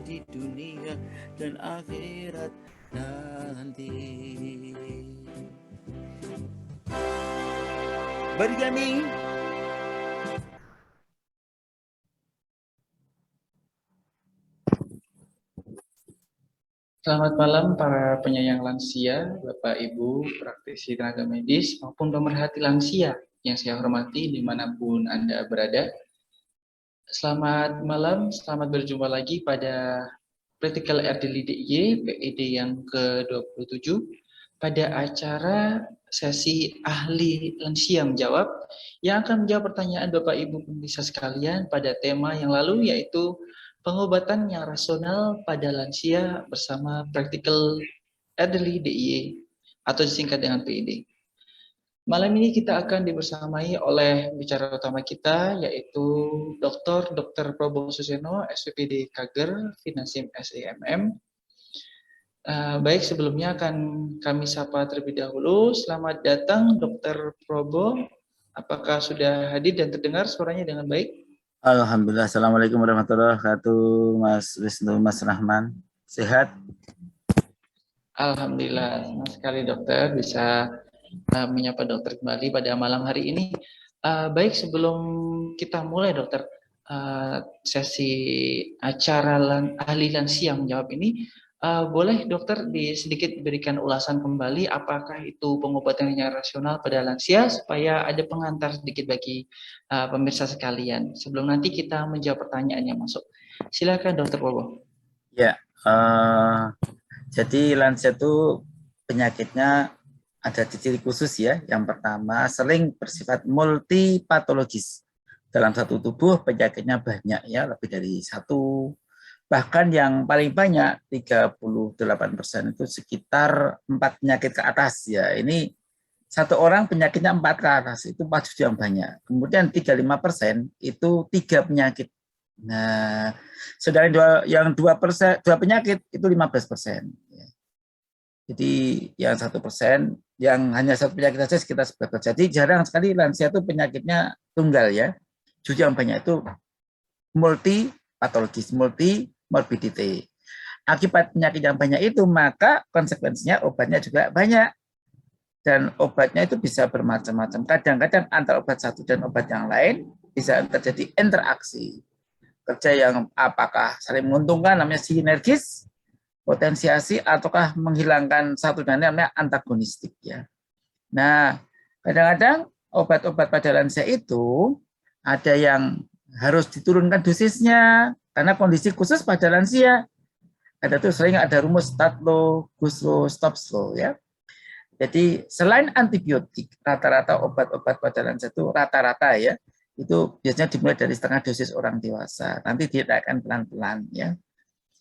di dunia dan akhirat nanti. Bagi kami Selamat malam para penyayang lansia, Bapak Ibu, praktisi tenaga medis maupun pemerhati lansia yang saya hormati dimanapun Anda berada. Selamat malam, selamat berjumpa lagi pada Practical Elderly DIY PED yang ke-27 pada acara sesi ahli lansia menjawab yang akan menjawab pertanyaan Bapak Ibu pemirsa sekalian pada tema yang lalu, yaitu pengobatan yang rasional pada lansia bersama Practical Elderly DIY atau disingkat dengan PED. Malam ini kita akan dibersamai oleh bicara utama kita, yaitu Dr. Probo Suseno, SPPD Kager, Finasim SEMM. Baik, sebelumnya akan kami sapa terlebih dahulu. Selamat datang Dr. Probo. Apakah sudah hadir dan terdengar suaranya dengan baik? Alhamdulillah. Assalamualaikum warahmatullahi wabarakatuh, Mas Wisnu, Mas Rahman. Sehat? Alhamdulillah, senang sekali dokter bisa menyapa dokter kembali pada malam hari ini. Baik, sebelum kita mulai dokter, sesi acara ahli lansia menjawab ini, boleh dokter sedikit berikan ulasan kembali apakah itu pengobatan yang rasional pada lansia, supaya ada pengantar sedikit bagi pemirsa sekalian sebelum nanti kita menjawab pertanyaan yang masuk. Silakan dokter Bobo. Ya, jadi lansia itu penyakitnya ada di ciri khusus ya. Yang pertama, sering bersifat multipatologis. Dalam satu tubuh penyakitnya banyak ya, lebih dari satu. Bahkan yang paling banyak 38% itu sekitar 4 penyakit ke atas ya. Ini satu orang penyakitnya 4 ke atas, itu pasti yang banyak. Kemudian 35% itu 3 penyakit. Nah, saudara yang 2%, 2 penyakit itu 15%. Jadi yang 1%, yang hanya 1 penyakit saja sekitar 11%. Jadi jarang sekali lansia itu penyakitnya tunggal ya. Justru yang banyak itu multi patologis, multi morbidity. Akibat penyakit yang banyak itu, maka konsekuensinya obatnya juga banyak. Dan obatnya itu bisa bermacam-macam. Kadang-kadang antara obat satu dan obat yang lain bisa terjadi interaksi. Kerja yang apakah saling menguntungkan, namanya sinergis, potensiasi, ataukah menghilangkan satu dan lain, namanya antagonistik ya. Nah, kadang-kadang obat-obat pada lansia itu ada yang harus diturunkan dosisnya karena kondisi khusus pada lansia. Ada tuh sering ada rumus start low, go slow, stop slow ya. Jadi selain antibiotik, rata-rata obat-obat pada lansia itu rata-rata ya, itu biasanya dimulai dari setengah dosis orang dewasa. Nanti dinaikkan pelan-pelan ya.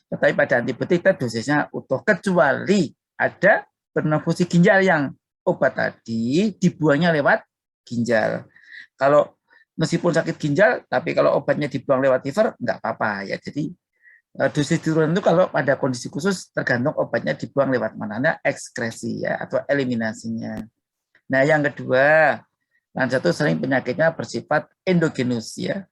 Tetapi pada antibiotik itu dosisnya utuh, kecuali ada bernofusi ginjal yang obat tadi dibuangnya lewat ginjal. Kalau meskipun sakit ginjal, tapi kalau obatnya dibuang lewat liver, nggak apa-apa ya. Jadi dosis turun itu kalau pada kondisi khusus tergantung obatnya dibuang lewat mana, nah, ekskresi ya atau eliminasinya. Nah yang kedua, lansia itu sering penyakitnya bersifat endogenus ya.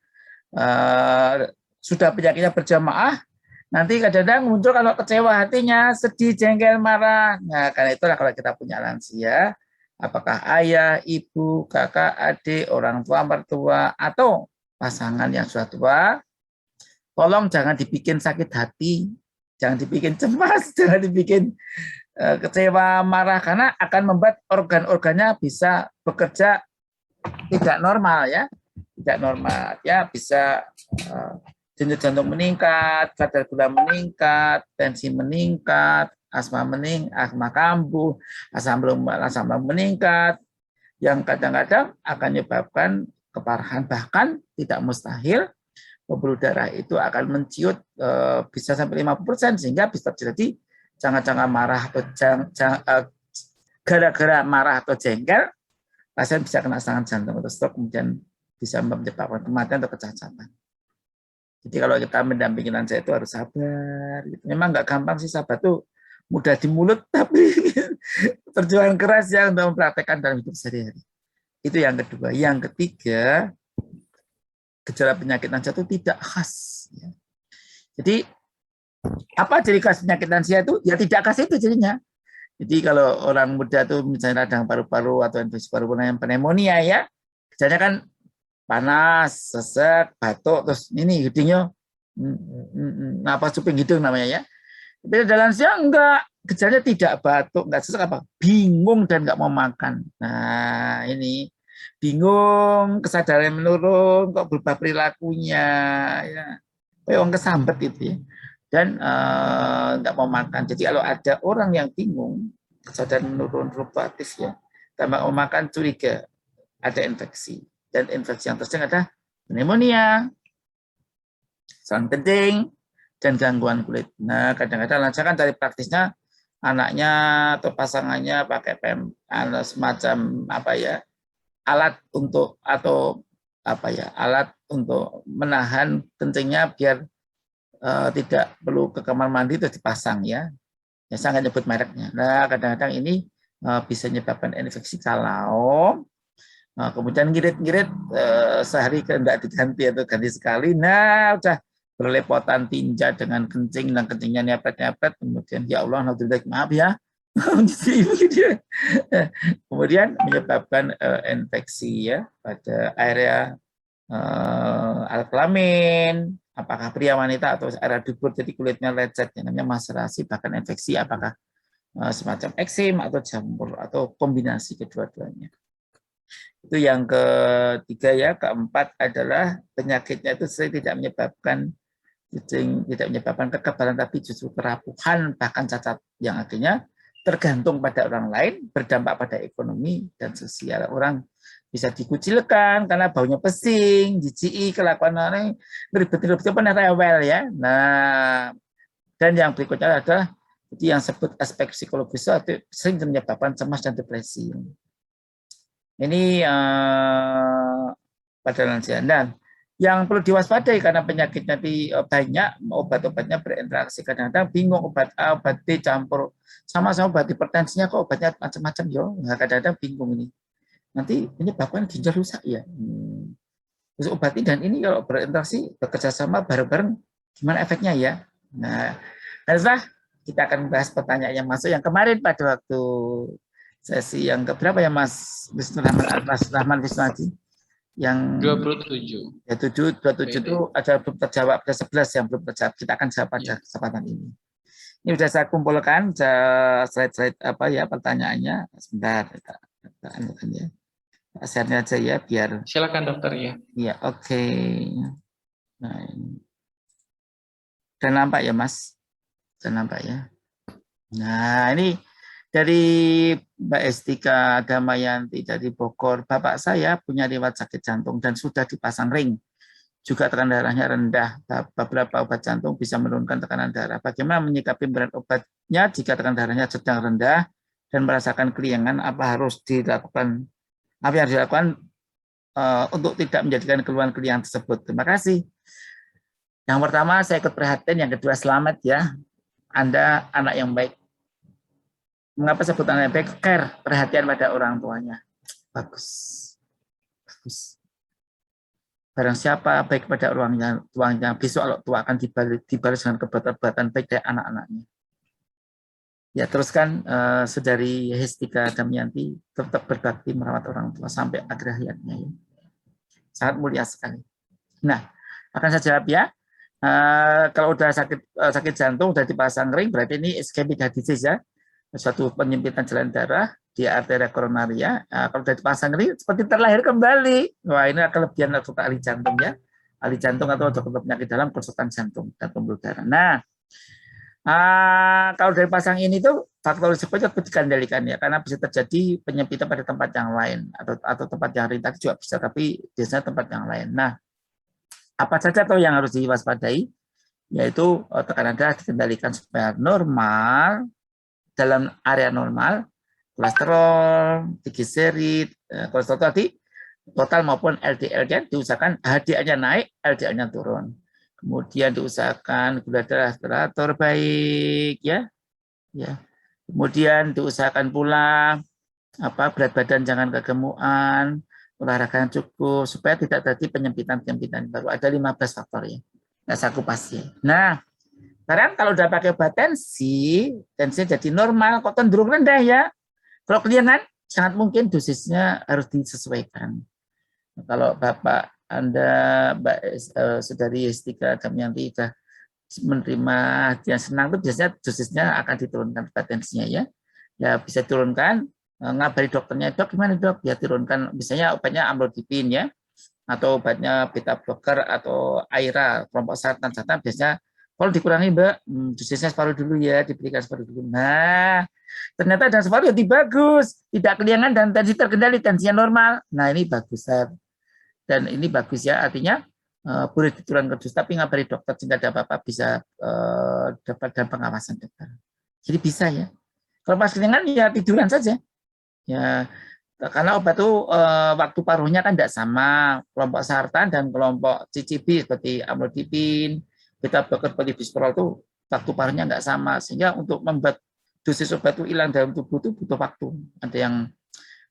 Sudah penyakitnya berjamaah, nanti kadang-kadang muncul kalau kecewa hatinya, sedih, jengkel, marah. Nah karena itulah kalau kita punya lansia, apakah ayah, ibu, kakak, adik, orang tua, mertua, atau pasangan yang sudah tua, tolong jangan dibikin sakit hati, jangan dibikin cemas, jangan dibikin kecewa, marah, karena akan membuat organ-organnya bisa bekerja tidak normal ya, tidak normal ya, bisa denyut jantung meningkat, kadar gula meningkat, tensi meningkat, asma kambuh, asam lambung meningkat, yang kadang-kadang akan menyebabkan keparahan, bahkan tidak mustahil pembuluh darah itu akan menciut bisa sampai 50%, sehingga bisa terjadi jangan-jangan marah atau gara-gara marah atau jengkel, pasien bisa kena serangan jantung atau stroke, kemudian bisa menyebabkan kematian atau kecacatan. Jadi kalau kita mendampingi lansia itu harus sabar. Memang nggak gampang sih, sabar tuh mudah di mulut, tapi perjuangan keras ya untuk mempraktekkan dalam hidup sehari-hari. Itu yang kedua. Yang ketiga, gejala penyakit lansia itu tidak khas. Jadi Apa ciri khas penyakit lansia itu? Ya tidak khas itu cirinya. Jadi kalau orang muda tuh misalnya radang paru-paru atau infeksi paru-paru yang pneumonia ya, gejalanya kan panas, sesek, batuk, terus ini hidungnya napas cuping hidung namanya ya. Tapi ada lansia enggak, gejalanya tidak batuk, enggak sesek apa, bingung dan enggak mau makan. Nah ini bingung, kesadaran menurun, kok berubah perilakunya, ya, orang kesambet itu ya. Dan nggak mau makan. Jadi kalau ada orang yang bingung, kesadaran menurun, fluktuatif ya, tambah mau makan curiga ada infeksi. Dan infeksi yang tersering ada pneumonia, saluran kencing, dan gangguan kulit. Nah, kadang-kadang lansia kan dari praktisnya anaknya atau pasangannya pakai semacam apa ya, alat untuk atau apa ya, alat untuk menahan kencingnya biar tidak perlu ke kamar mandi terus dipasang ya. Ya saya nggak nyebut mereknya. Nah kadang-kadang ini bisa menyebabkan infeksi kalau kemudian ngirit-ngirit sehari tidak diganti atau ganti sekali. Nah udah berlepotan tinja dengan kencing dan kencingnya nyepet-nyepet. Kemudian ya Allah, maaf ya. Kemudian menyebabkan infeksi ya pada area alat kelamin, apakah pria wanita atau area dubur, jadi kulitnya lecet, yang namanya maserasi, bahkan infeksi, apakah semacam eksim atau jamur atau kombinasi kedua-duanya. Itu yang ketiga ya. Keempat adalah penyakitnya itu sering tidak menyebabkan kekebalan, tapi justru kerapuhan, bahkan cacat, yang akhirnya tergantung pada orang lain, berdampak pada ekonomi dan sosial. Orang bisa dikucilkan karena baunya pesing, jijik, kelakuan orang ribet-ribet pun rewel ya. Nah, dan yang berikutnya adalah itu yang sebut aspek psikologis itu sering menyebabkan cemas dan depresi. Ini pada lansia. Dan yang perlu diwaspadai karena penyakitnya banyak, obat-obatnya berinteraksi. Kadang-kadang bingung obat A, obat B campur sama-sama obat hipertensinya kok obatnya macam-macam yo. Nah, kadang-kadang bingung ini. Nanti menyebabkan ginjal rusak ya. Terus obat ini dan ini kalau berinteraksi bekerja sama bareng-bareng gimana efeknya ya. Nah, dan setelah kita akan bahas pertanyaan yang masuk yang kemarin pada waktu sesi yang keberapa ya Mas Rahman Wisnuaji? Yang 27. Ya 27 itu ada belum terjawab, ada 11 yang belum terjawab. Kita akan jawab pada kesempatan ini. Ini sudah saya kumpulkan slide-slide apa ya pertanyaannya. Sebentar kita anukan ya. Share-nya aja ya biar. Silakan dokter ya. Iya, oke. Nah, ini. Sudah nampak ya Mas? Sudah nampak ya. Nah, ini dari Mbak Estika Damayanti dari Bogor. Bapak saya punya riwayat sakit jantung dan sudah dipasang ring. Juga tekanan darahnya rendah. Beberapa obat jantung bisa menurunkan tekanan darah. Bagaimana menyikapi berat obatnya jika tekanan darahnya sedang rendah dan merasakan keliangan? Apa harus dilakukan? Apa yang harus dilakukan untuk tidak menjadikan keluhan-keluhan tersebut? Terima kasih. Yang pertama saya ikut perhatian, yang kedua selamat ya. Anda anak yang baik. Mengapa sebut anak yang baik? Care, perhatian pada orang tuanya. Bagus. Bagus. Barang siapa baik kepada orang tuanya, besok kalau tua akan dibalas dengan perbuatan baik dari anak-anaknya. Ya teruskan saudari Hestika Damayanti tetap berbakti merawat orang tua sampai akhir hayatnya. Ya. Sangat mulia sekali. Nah, akan saya jawab ya. Kalau udah sakit jantung, udah dipasang ring, berarti ini ischemic heart disease ya. Suatu penyempitan jalan darah di arteria koronaria. Kalau sudah dipasang ring, seperti terlahir kembali. Wah, ini kelebihan dokter ahli jantung ya. Ahli jantung atau dokter penyakit dalam konsultan jantung dan pembuluh darah. Nah, kalau dari pasang ini tuh faktor risikonya tetap dikendalikan ya, karena bisa terjadi penyempitan pada tempat yang lain atau tempat yang ring tadi juga bisa, tapi biasanya tempat yang lain. Nah, apa saja tuh yang harus diwaspadai? Yaitu tekanan darah dikendalikan supaya normal dalam area normal, kolesterol, trigliserid, kolesterol tadi total maupun LDL-nya diusahakan HDL-nya naik, LDL-nya turun. Kemudian diusahakan gula darah teratur baik ya. Ya. Kemudian diusahakan pula berat badan jangan kegemukan, olahraga yang cukup supaya tidak terjadi penyempitan baru. Ada 15 faktor ya. Nah, saya kupas ya. Nah, Sekarang kalau udah pakai obat tensinya jadi normal, kok cenderung rendah ya. Kalau kalian sangat mungkin dosisnya harus disesuaikan. Kalau Bapak Anda, Mbak Saudari Yestika Damayanti sudah menerima yang senang itu biasanya dosisnya akan diturunkan tensinya ya. Ya bisa turunkan, ngabari dokternya, dok gimana dok? Ya turunkan, misalnya obatnya amlodipin ya, atau obatnya beta blocker atau AIRA, kelompok sartan biasanya kalau dikurangi Mbak, dosisnya separuh dulu ya, diberikan separuh dulu. Nah, ternyata dan separuh jadi bagus, tidak keliangan dan tensi terkendali, tensinya normal. Nah ini bagus dan ini bagus ya, artinya boleh diturunkan ke dos, tapi ngabari dokter jika ada apa-apa bisa dapat dan pengawasan dokter. Jadi bisa ya. Kalau pas keliangan ya tiduran saja. Ya, karena obat itu waktu paruhnya kan tidak sama, kelompok sartan dan kelompok CCB seperti amlodipin, beta blocker seperti bisoprolol itu waktu paruhnya nggak sama, sehingga untuk membuat dosis obat itu hilang dalam tubuh itu butuh waktu.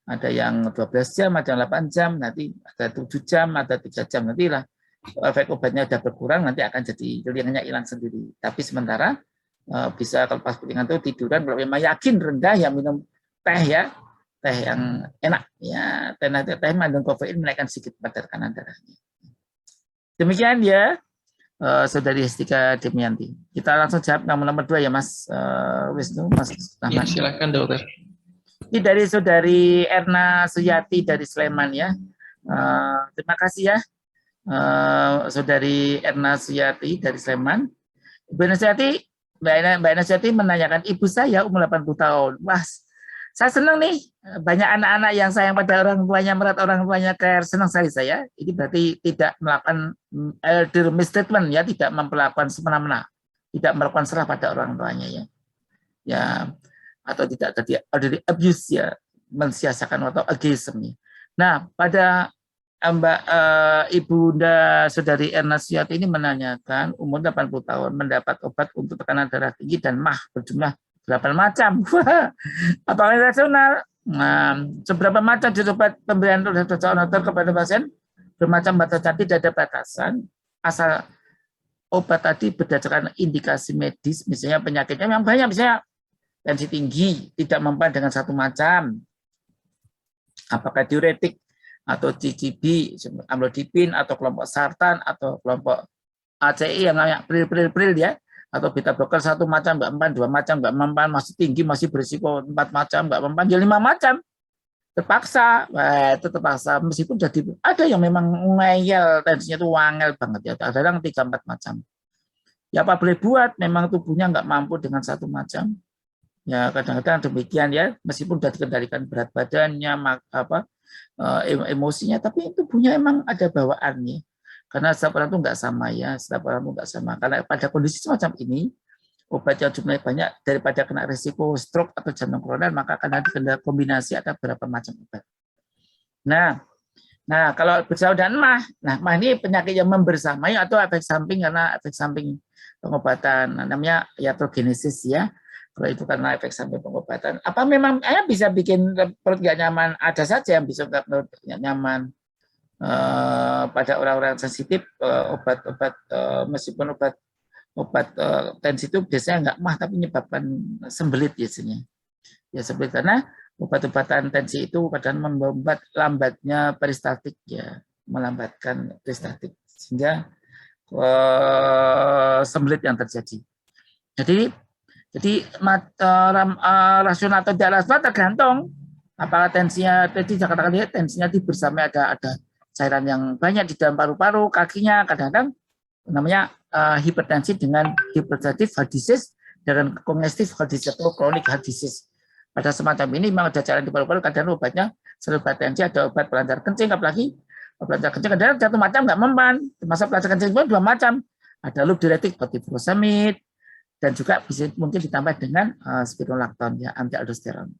Ada yang 12 jam, ada yang 8 jam, nanti ada 7 jam, ada 3 jam, nanti lah efek obatnya sudah berkurang, nanti akan jadi kelingannya hilang sendiri. Tapi sementara bisa kalau pas kelingan itu tiduran, kalau memang yakin rendah ya minum teh ya, teh yang enak ya, teh mengandung kafein menaikkan sedikit tekanan darahnya. Demikian ya, Saudari Hestika Damayanti. Kita langsung jawab nomor 2 ya Mas Wisnu, Mas Ya, Rahman. silakan dokter. Ini dari Saudari Erna Suyati dari Sleman ya. Terima kasih ya, Saudari Erna Suyati dari Sleman. Ibu Erna Suyati, Mbak Erna Suyati menanyakan, ibu saya umur 80 tahun. Wah, saya senang nih, banyak anak-anak yang sayang pada orang tuanya, merawat orang tuanya, care, senang sekali saya. Ini berarti tidak melakukan elder mistreatment ya, tidak memperlakukan semena-mena, tidak melakukan serah pada orang tuanya ya. Ya, atau tidak terjadi elderly abuse ya, mensiasakan atau ageism. Nah, pada Mbak Ibunda Saudari Erna Suyati ini menanyakan umur 80 tahun mendapat obat untuk tekanan darah tinggi dan MAH berjumlah 8 macam. Apakah rasional? Nah, seberapa macam jenis obat pemberian oleh dokter kepada pasien? Bermacam batasan, tidak ada batasan. Asal obat tadi berdasarkan indikasi medis, misalnya penyakitnya yang banyak, misalnya tensi tinggi, tidak mempan dengan satu macam. Apakah diuretik atau CCB, amlodipin atau kelompok sartan atau kelompok ACI yang namanya pril ya, atau beta blocker satu macam nggak mempan, 2 macam nggak mempan, masih tinggi, masih berisiko 4 macam nggak mempan, ya 5 macam. Terpaksa, itu terpaksa meskipun jadi ada yang memang ngeyel, tensinya itu wangel banget ya, ada yang 3-4 macam. Ya apa boleh buat, memang tubuhnya nggak mampu dengan satu macam. Ya kadang-kadang demikian ya, meskipun sudah dikendalikan berat badannya, emosinya, tapi tubuhnya emang ada bawaannya. Karena setiap orang itu nggak sama ya, setiap orang itu nggak sama. Karena pada kondisi semacam ini, obat yang jumlahnya banyak daripada kena risiko stroke atau jantung koroner, maka akan ada kombinasi ada berapa macam obat. Nah kalau bersaud dan MAH ini penyakit yang membersamai atau efek samping karena efek samping pengobatan, namanya iatrogenesis ya. Kalau itu karena efek samping pengobatan, apa memang bisa bikin perut nggak nyaman? Ada saja yang bisa perut nggak nyaman. Pada orang-orang sensitif, obat-obat meskipun obat tensi itu biasanya nggak MAH tapi menyebabkan sembelit biasanya. Ya sembelit karena obat-obatan tensi itu kadang membuat lambatnya peristaltik ya, melambatkan peristaltik sehingga sembelit yang terjadi. Jadi rasional atau tidak rasional tergantung apakah tensinya tadi saya katakan tensinya di bersama ada cairan yang banyak di dalam paru-paru, kakinya kadang-kadang namanya hipertensi dengan hipertensive heart disease dengan congestive heart disease atau chronic heart disease. Pada semacam ini memang ada cairan di paru-paru, kadang obatnya selain obat tensi ada obat pelancar kencing, apalagi pelancar kencing kadang satu macam nggak mempan, termasuk pelancar kencing pun 2 macam, ada loop diuretik seperti furosemid dan juga bisa mungkin ditambah dengan spironolakton ya, anti aldosteron.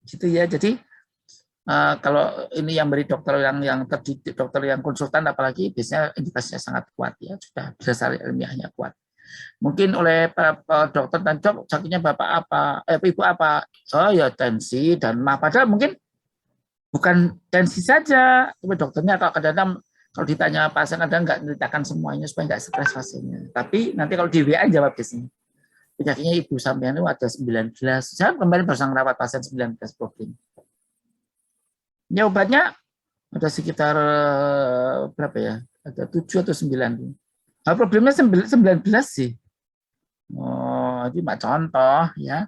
Gitu ya. Jadi kalau ini yang beri dokter yang terdidik, dokter yang konsultan apalagi biasanya indikasinya sangat kuat ya, sudah dasar ilmiahnya kuat. Mungkin oleh dokter dan dok sakitnya bapak apa, ibu apa? Oh ya tensi dan MAH, padahal mungkin bukan tensi saja, tapi dokternya kalau kadang-kadang Kalau ditanya pasien ada nggak ceritakan semuanya supaya nggak stres pasiennya. Tapi nanti kalau di WA jawab di sini. Penyakitnya ibu sampean itu ada 19. Saya kemarin baru merawat pasien 19 problem. Ya obatnya ada sekitar berapa ya? Ada 7 atau 9. Nah, problemnya 19 sih. Oh, ini mak contoh ya.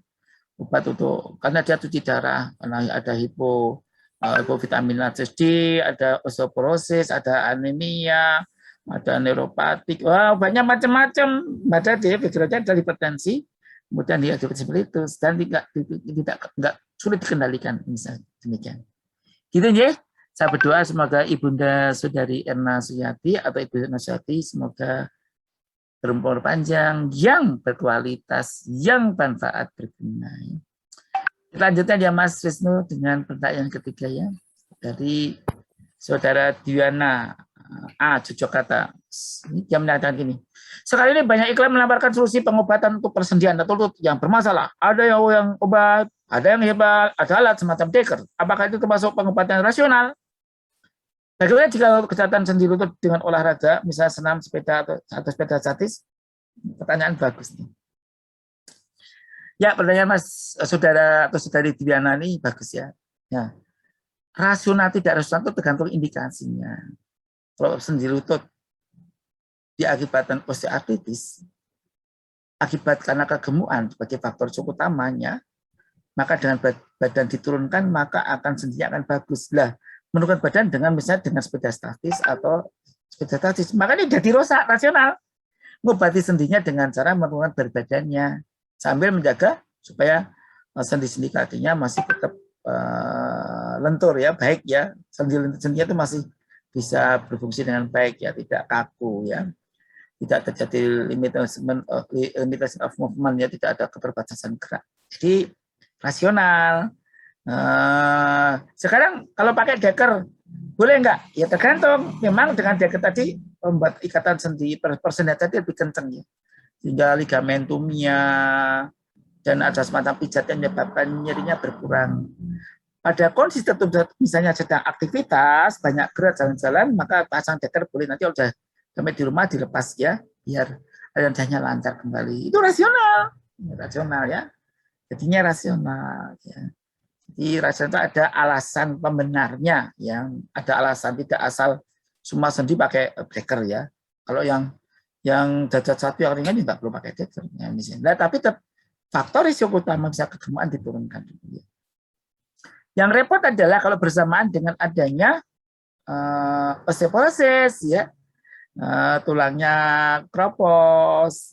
Obat untuk karena dia cuci darah, karena ada hipovitaminase D, ada osteoporosis, ada anemia, ada neuropatik. Wah, banyak macam-macam. Ada dia pikirannya dari hipertensi, kemudian dia seperti itu dan tidak sulit dikendalikan misalnya demikian. Gitu ya. Saya berdoa semoga Ibunda Saudari Erna Suyati atau Ibu Erna Suyati semoga berumur panjang, yang berkualitas, yang bermanfaat, berguna. Selanjutnya ya Mas Wisnu dengan pertanyaan ketiga ya dari Saudara Diana A. Yogyakarta. Dia menyatakan gini. Sekali ini banyak iklan menawarkan solusi pengobatan untuk persendian atau lutut yang bermasalah. Ada yang obat, ada yang hebat, ada alat semacam deker. Apakah itu termasuk pengobatan rasional? Bagaimana jika kesehatan sendi lutut dengan olahraga, misalnya senam, sepeda, atau sepeda statis? Pertanyaan bagus nih. Ya, pertanyaan Mas Saudara atau Saudari Diana ini bagus ya. Ya. Rasional tidak rasional itu tergantung indikasinya. Kalau sendi lutut diakibatkan osteoartritis, akibat karena kegemukan sebagai faktor utamanya, maka dengan badan diturunkan, maka akan sendinya akan bagus. Lah, menurunkan badan dengan misalnya dengan sepeda statis atau sepeda statis, maka ini jadi rusak rasional. Mengobati sendinya dengan cara menurunkan berat badannya sambil menjaga supaya sendi-sendi kakinya masih tetap lentur ya, baik ya, sendi-sendinya itu masih bisa berfungsi dengan baik ya, tidak kaku ya, tidak terjadi limitation of movement ya, tidak ada keterbatasan gerak. Jadi rasional. Sekarang kalau pakai deker boleh enggak? Ya tergantung. Memang dengan deker tadi membuat ikatan sendi persendian tadi lebih kencang ya, sehingga ligamentumnya dan ada semacam pijat yang menyebabkan nyerinya berkurang. Pada kondisi tertentu misalnya sedang aktivitas banyak gerak jalan-jalan, maka pasang deker boleh, nanti udah sampai di rumah dilepas ya, biar alirannya lancar kembali. Itu rasional ya. Jadinya rasional ya. Jadi rasional itu ada alasan pembenarnya, yang ada alasan, tidak asal semua sendi pakai deker ya. Kalau yang derajat 1 yang ringan juga perlu pakai deker ya, misalnya. Nah, tapi faktor risiko utama bisa kegemukan diturunkan. Yang repot adalah kalau bersamaan dengan adanya osteoporosis ya, tulangnya kropos.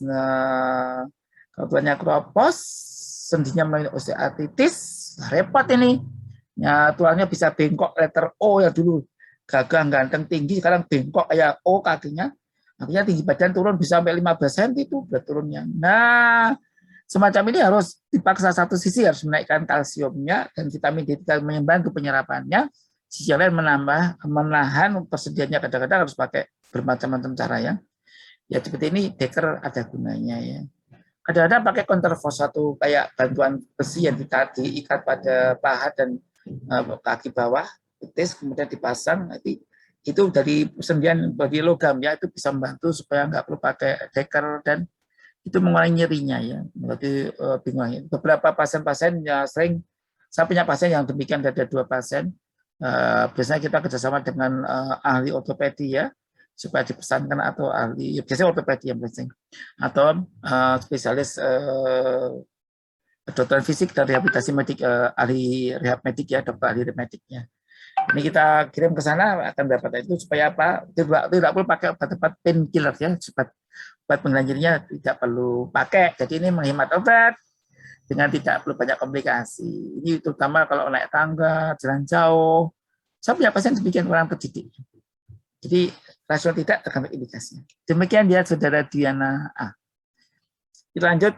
Kalau tulangnya kropos, sendinya melalui osteoartritis, repot ini. Ya, tulangnya bisa bengkok letter O yang dulu gagah ganteng tinggi, sekarang bengkok kayak O kakinya. Artinya tinggi badan turun bisa sampai 15 cm itu berat turunnya. Nah, semacam ini harus dipaksa, satu sisi harus menaikkan kalsiumnya dan vitamin D membantu penyerapannya, sisi lain menahan persediaannya. Kadang-kadang harus pakai bermacam-macam cara ya. Ya seperti ini deker ada gunanya ya. Kadang-kadang pakai kontrafosatu kayak bantuan besi yang diikat pada paha dan kaki bawah, betis, kemudian dipasang. Nanti itu dari persendian bagi logam ya, itu bisa membantu supaya nggak perlu pakai deker dan itu mengurangi nyerinya ya. Berarti bingung. Beberapa pasien-pasien yang sering, saya punya pasien yang demikian, ada 2 pasien. Biasanya kita kerjasama dengan ahli ortopedi ya, supaya dipesankan, atau ahli, biasanya ortopedi yang penting, atau spesialis kedokteran fisik dan rehabilitasi medik, ahli rehab medik ya, dokter ahli rehab mediknya. Ini kita kirim ke sana, akan dapat itu supaya apa? Tidak perlu pakai obat-obat painkiller ya, supaya obat penghilang nyerinya tidak perlu pakai. Jadi ini menghemat obat dengan tidak perlu banyak komplikasi. Ini terutama kalau naik tangga, jalan jauh. Saya punya pasien demikian, orang pendidik. Jadi rasional tidak tergantung indikasinya. Demikian dia Saudara Diana A. Kita lanjut.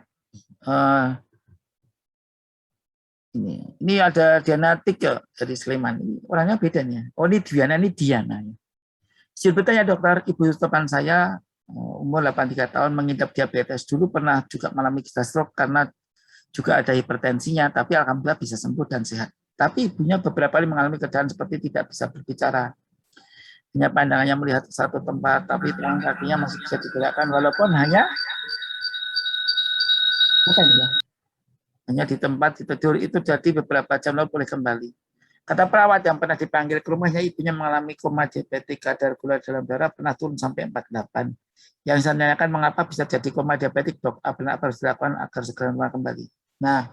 Ini ada Diana Tiga dari Sleman. Orangnya bedanya. Oh, ini Diana. Saya bertanya dokter, ibu teman saya umur 83 tahun mengidap diabetes, dulu pernah juga mengalami stroke karena juga ada hipertensinya, tapi alhamdulillah bisa sembuh dan sehat. Tapi ibunya beberapa kali mengalami keadaan seperti tidak bisa berbicara. hanya pandangannya melihat ke satu tempat, tapi tangan kakinya masih bisa digerakkan walaupun hanya apa ini ya? Hanya di tempat tidur itu, jadi beberapa jam lalu boleh kembali. Kata perawat yang pernah dipanggil ke rumahnya, ibunya mengalami koma diabetik, kadar gula dalam darah pernah turun sampai 48. Yang saya tanyakan mengapa bisa jadi koma diabetik, dok? Apa harus dilakukan agar segera normal kembali? Nah,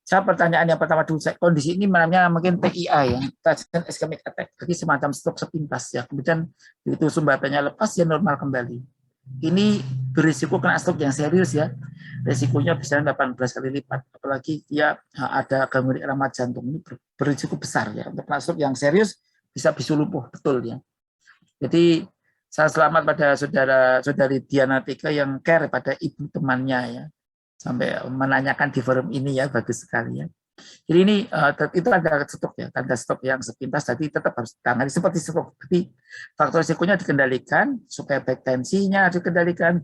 saya pertanyaan yang pertama dulu, kondisi ini namanya mungkin TIA ya, transient ischemic attack, jadi semacam stroke sepintas ya. Kemudian begitu sumbatannya lepas, ya normal kembali. Ini berisiko kena stroke yang serius ya. Risikonya bisa 18 kali lipat. Apalagi dia ada gangguan irama jantung, ini berisiko besar ya. Untuk kena stroke yang serius bisa bisu lumpuh betul ya. Jadi saya selamat pada saudara-saudari Diana Tika yang care pada ibu temannya ya. Sampai menanyakan di forum ini ya, bagus sekali ya. Jadi ini itu ada stroke ya, tanda stroke yang sepintas, jadi tetap harus ditangani seperti stroke. Jadi faktor risikonya dikendalikan supaya baik tensinya dikendalikan,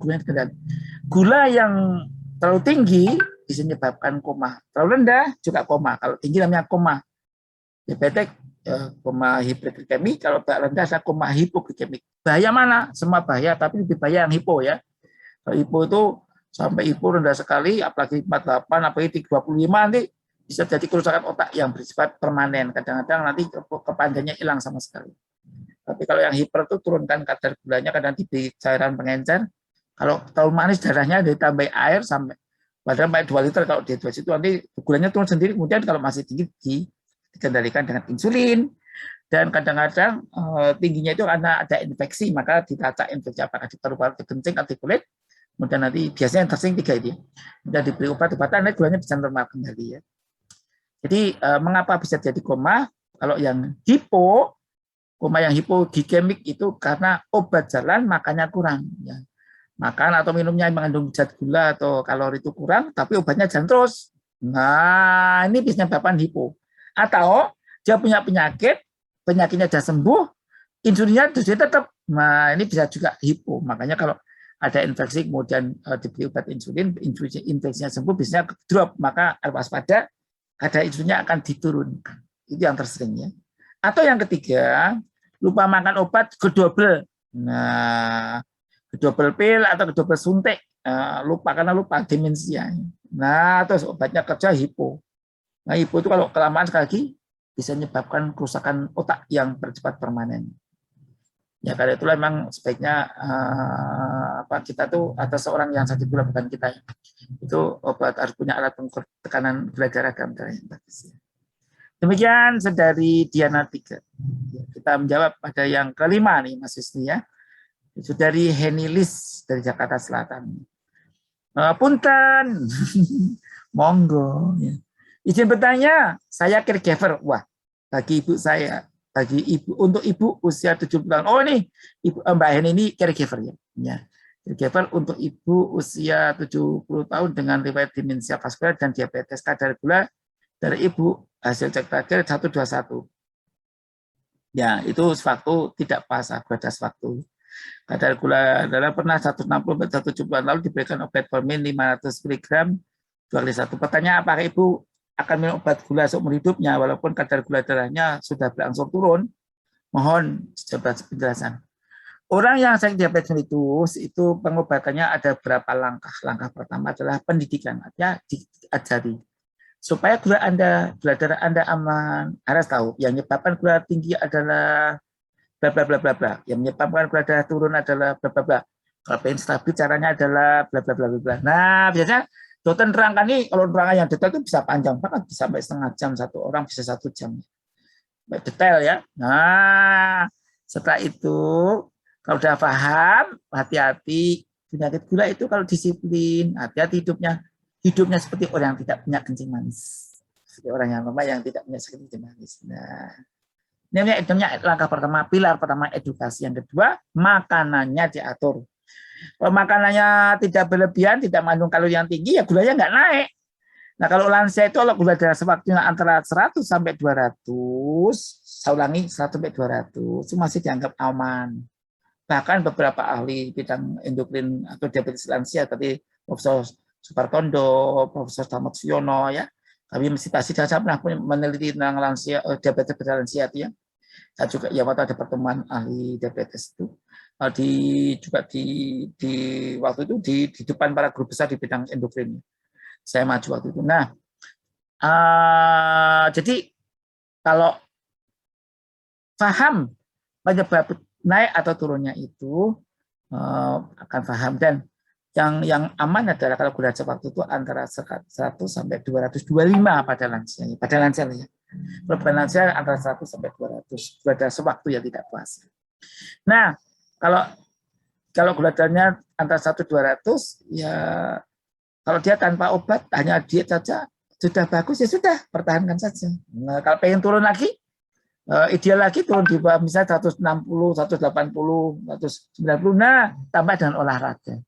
gula yang terlalu tinggi bisa menyebabkan koma, terlalu rendah juga koma. Kalau tinggi namanya koma diabetik, koma hiperglikemik, kalau rendah adalah koma hipoglikemik. Bahaya mana? Semua bahaya, tapi lebih bahaya yang hipo ya. Kalau hipo itu sampai hipo rendah sekali, apalagi 48, apalagi 35 nanti bisa jadi kerusakan otak yang bersifat permanen. Kadang-kadang nanti kepanjangnya hilang sama sekali. Tapi kalau yang hiper itu turunkan kadar gulanya, kadang diberi cairan pengencer. Kalau terlalu manis darahnya ditambah air sampai padahal 2 liter, kalau di situ nanti gulanya turun sendiri. Kemudian kalau masih tinggi dikendalikan dengan insulin. Dan kadang-kadang tingginya itu karena ada infeksi, maka ditacak infeksi apakah di paru-paru, di kencing, atau di kulit. Kemudian nanti biasanya yang tersing 3 itu. Kemudian diberi obat-obatan, nanti gulanya bisa normal kembali ya. Jadi mengapa bisa jadi koma? Kalau yang hipo, koma yang hipoglikemik itu karena obat jalan makannya kurang. Ya. Makan atau minumnya mengandung zat gula atau kalori itu kurang, tapi obatnya jalan terus. Nah, ini bisa menyebabkan hipo. Atau dia punya penyakitnya sudah sembuh, insulinnya tetap. Nah, ini bisa juga hipo. Makanya kalau ada infeksi kemudian diberi obat insulin, infeksinya sembuh, biasanya drop, maka waspada, kadar insulinnya akan diturunkan. Itu yang tersering ya. Atau yang ketiga, lupa makan obat kedouble. Nah, kedouble pil atau kedouble suntik. Lupa karena lupa demensia. Nah, terus obatnya kerja hipo. Nah, hipo itu kalau kelamaan sekali lagi bisa menyebabkan kerusakan otak yang bersifat permanen. Ya, karena itulah memang sebaiknya kita tuh ada seorang yang sakit gula, bukan kita. Itu obat harus punya alat pengukur tekanan gula darah dalam darah yang bagus. Demikian saudari Diana Tika. Kita menjawab pada yang kelima nih Mas Wisnu ya. Saudari Henilis dari Jakarta Selatan. Punten, monggo. Ya. Izin bertanya, saya caregiver. Wah, bagi ibu saya. Untuk ibu usia 70 tahun. Oh ini Mbak Hen ini caregiver ya. Ya. Caregiver untuk ibu usia 70 tahun dengan riwayat demensia vaskular dan diabetes, kadar gula dari ibu hasil cek terakhir 121. Ya, itu sewaktu tidak pas batas waktu. Kadar gula darah pernah 160-170 lalu diberikan obat formin 500 mg 2 kali 1. Pertanyaan, apakah ibu akan minum obat gula seumur hidupnya walaupun kadar gula darahnya sudah berangsur turun? Mohon penjelasan. Orang yang sakit diabetes mellitus itu pengobatannya ada berapa langkah. Langkah pertama adalah pendidikan, artinya diajari supaya gula darah Anda aman. Harus tahu yang menyebabkan gula tinggi adalah bla bla bla bla bla. Yang menyebabkan gula darah turun adalah bla bla bla. Kalau pengen stabil caranya adalah bla bla bla bla. Nah, biasanya dokter nerangkan nih, kalau nerangan yang detail itu bisa panjang banget, bisa sampai setengah jam, satu orang bisa 1 jam. Detail ya. Nah, setelah itu kalau udah paham, hati-hati. Penyakit gula itu kalau disiplin, hati-hati hidupnya seperti orang yang tidak punya kencing manis. Seperti orang yang lemah yang tidak punya kencing manis. Nah, ini langkah pertama, pilar pertama edukasi. Yang kedua, makanannya diatur. Kalau makanannya tidak berlebihan, tidak mengandung kalori yang tinggi, ya gulanya nggak naik. Nah, kalau lansia itu kalau gula darah sewaktunya antara 100 sampai 200, saya ulangi 100 sampai 200, itu masih dianggap aman. Bahkan beberapa ahli bidang endokrin atau diabetes lansia, tadi Profesor Supartondo, Profesor Tamat Siono, ya, kami masih pasti saya pernah meneliti tentang lansia, diabetes pada lansia itu ya. Saya juga ya waktu ada pertemuan ahli diabetes itu juga di waktu itu di depan para guru besar di bidang endokrin. Saya maju waktu itu. Nah, jadi kalau paham penyebab naik atau turunnya itu akan paham, dan yang aman adalah kalau gula darah waktu itu antara 100 sampai 225 pada lansia ya. Pada lansia ya. Pada lansia antara 100 sampai 200 gula darah sewaktu yang tidak puasa. Nah, kalau gula darahnya antara 100-200 ya, kalau dia tanpa obat hanya diet saja sudah bagus, ya sudah pertahankan saja. Nah, kalau pengen turun lagi, ideal lagi turun di bawah misalnya 160, 180, 190. Nah, tambah dengan olahraga.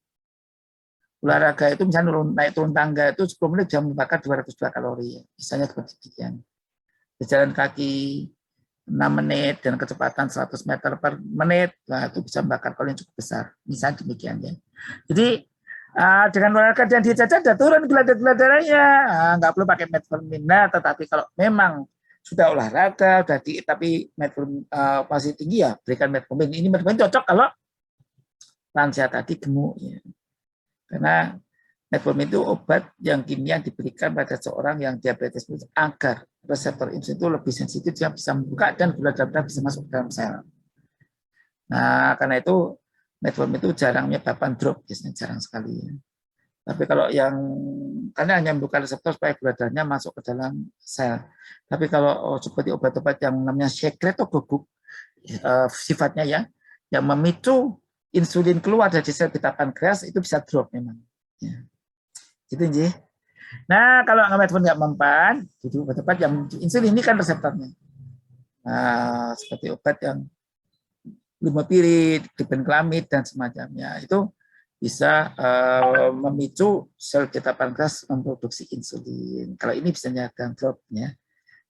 Olahraga itu misalnya naik turun tangga itu 10 menit bisa membakar 202 kalori. Misalnya seperti demikian. Berjalan kaki 6 menit dan kecepatan 100 meter per menit, nah itu bisa membakar kalori yang cukup besar. Misalnya demikian ya. Jadi dengan olahraga dan diet saja sudah turun gula darahnya, nggak perlu pakai metformin. Nah, tetapi kalau memang sudah olahraga, sudah diet tapi metformin masih tinggi, ya berikan metformin. Ini metformin cocok kalau lansia tadi gemuk ya. Karena metformin itu obat yang kimia diberikan pada seorang yang diabetes agar reseptor insulin itu lebih sensitif, dia bisa membuka dan gula darah bisa masuk ke dalam sel. Nah, karena itu metformin itu jarang menyebabkan drop, biasanya jarang sekali. Ya. Tapi kalau yang karena hanya membuka reseptor supaya gula darahnya masuk ke dalam sel. Tapi kalau seperti obat-obat yang namanya secretagogue, sifatnya ya, yang memicu insulin keluar dari sel beta pankreas itu bisa drop memang. Ya. Gitu ya. Nah, kalau metformin nggak mempan, jadi obat-obat yang insulin ini kan reseptornya. Nah, seperti obat yang glimapirid, glibenclamid dan semacamnya itu bisa memicu sel beta pankreas memproduksi insulin. Kalau ini bisa menyebabkan dropnya.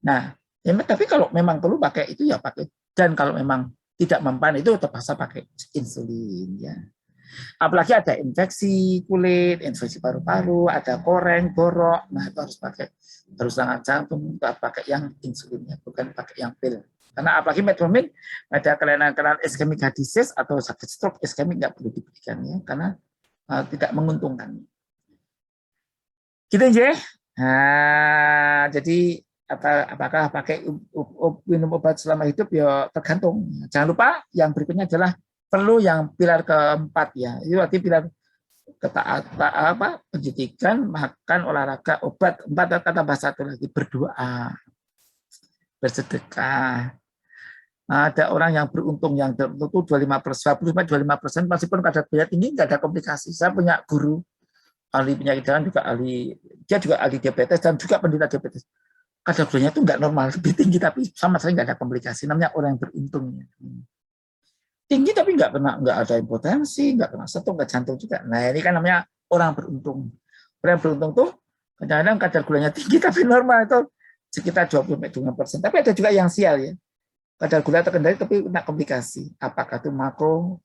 Nah, ya, tapi kalau memang perlu pakai itu ya pakai. Dan kalau memang tidak mempan itu terpaksa pakai insulin ya. Apalagi ada infeksi kulit, infeksi paru-paru, ada koreng, borok, nah itu harus sangat jantung, pakai yang insulinnya, bukan pakai yang pil. Karena apalagi metformin ada kelainan-kelainan iskemik heart disease atau sakit stroke iskemik nggak perlu diberikan ya, karena tidak menguntungkan. Gitu ya. Nah, jadi apakah pakai minum obat selama hidup ya tergantung. Jangan lupa yang berikutnya adalah perlu yang pilar keempat ya. Itu arti pilar ketaatan pendidikan, makan, olahraga, obat. Empat tambah satu lagi berdoa, bersedekah. Ada orang yang beruntung yang tentu 25%, meskipun kadar gula tinggi nggak ada komplikasi. Saya punya guru ahli penyakit dalam juga dia juga ahli diabetes dan juga penderita diabetes. Kadar gulanya itu nggak normal, lebih tinggi tapi sama sekali nggak ada komplikasi. Namanya orang yang beruntung. Tinggi tapi nggak ada impotensi, nggak kena stroke, nggak jantung juga. Nah ini kan namanya orang beruntung. Orang yang beruntung tuh kadang-kadang kadar gulanya tinggi tapi normal itu sekitar 20-25%. Tapi ada juga yang sial ya. Kadar gula terkendali tapi kena komplikasi. Apakah itu makro,